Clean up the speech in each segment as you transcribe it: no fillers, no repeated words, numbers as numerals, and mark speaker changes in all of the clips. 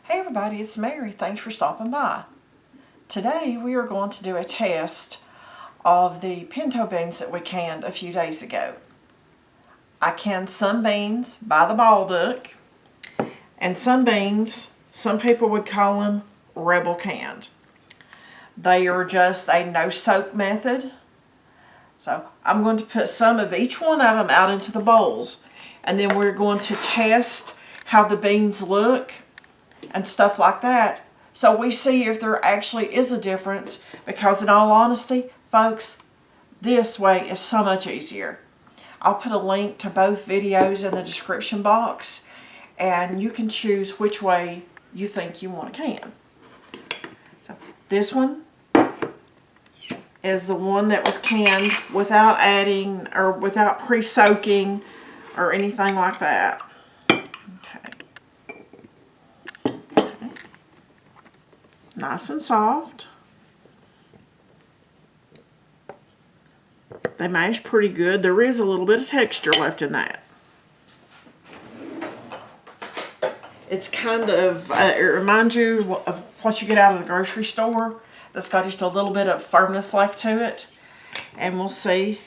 Speaker 1: Hey everybody, it's Mary. Thanks for stopping by. Today we are going to do a test of the pinto beans that we canned a few days ago. I canned some beans by the ball book, and some beans, some people would call them rebel canned. They are just a no soak method. So I'm going to put some of each one of them out into the bowls, and then we're going to test how the beans look and stuff like that, so we see if there actually is a difference, because in all honesty, folks, this way is so much easier. I'll put a link to both videos in the description box, and you can choose which way you think you want to can. So this one is the one that was canned without adding or without pre-soaking or anything like that. Nice and soft. They mash pretty good. There is a little bit of texture left in that. It's kind of, it reminds you of what you get out of the grocery store. That's got just a little bit of firmness left to it. And we'll see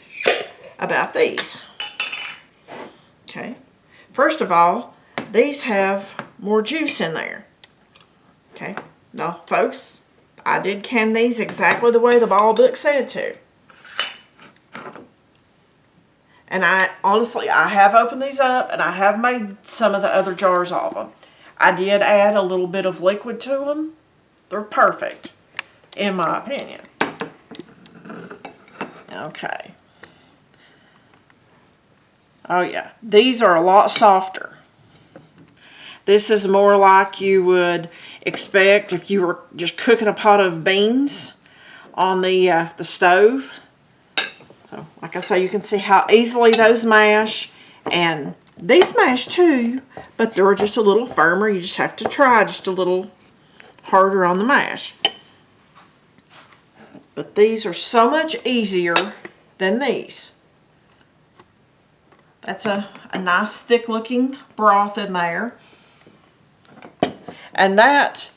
Speaker 1: about these. Okay. First of all, these have more juice in there. Okay. Now, folks, I did can these exactly the way the ball book said to. And honestly, I have opened these up and I have made some of the other jars of them. I did add a little bit of liquid to them. They're perfect, in my opinion. Okay. Oh yeah, these are a lot softer. This is more like you would expect if you were just cooking a pot of beans on the stove. So, like I say, you can see how easily those mash, and these mash too, but they're just a little firmer. You just have to try just a little harder on the mash. But these are so much easier than these. That's a nice thick looking broth in there. And that,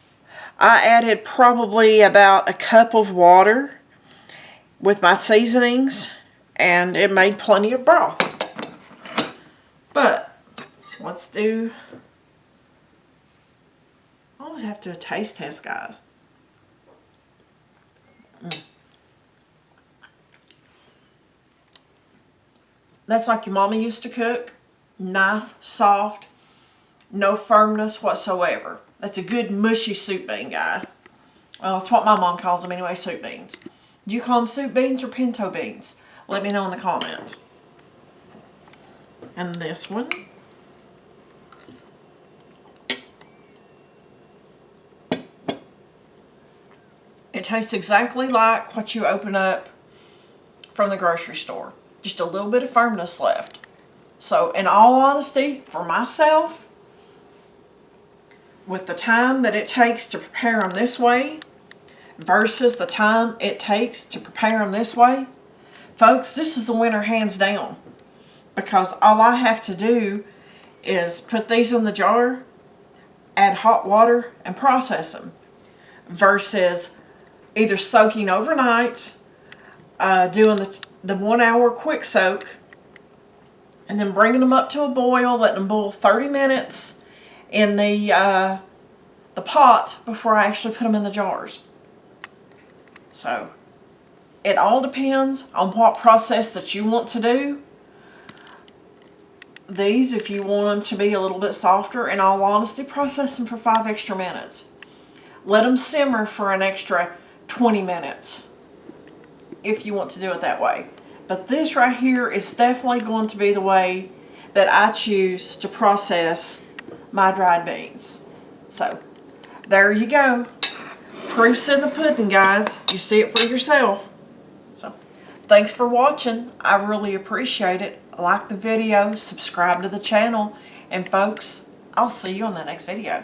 Speaker 1: I added probably about a cup of water with my seasonings, and it made plenty of broth. But let's do, I always have to do a taste test, guys. That's like your mama used to cook. Nice, soft, no firmness whatsoever. That's a good mushy soup bean, guy. Well, that's what my mom calls them anyway, soup beans. Do you call them soup beans or pinto beans? Let me know in the comments. And this one. It tastes exactly like what you open up from the grocery store. Just a little bit of firmness left. So, in all honesty, for myself, with the time that it takes to prepare them this way versus the time it takes to prepare them this way, folks, this is the winner hands down. Because all I have to do is put these in the jar, add hot water, and process them. Versus either soaking overnight, doing the 1 hour quick soak, and then bringing them up to a boil, letting them boil 30 minutes in the pot before I actually put them in the jars. So it all depends on what process that you want to do. These, if you want them to be a little bit softer, in all honesty, process them for 5 extra minutes. Let them simmer for an extra 20 minutes if you want to do it that way. But this right here is definitely going to be the way that I choose to process my dried beans. So, there you go. Proof's in the pudding, guys. You see it for yourself. So, thanks for watching. I really appreciate it. Like the video, subscribe to the channel, and folks, I'll see you on the next video.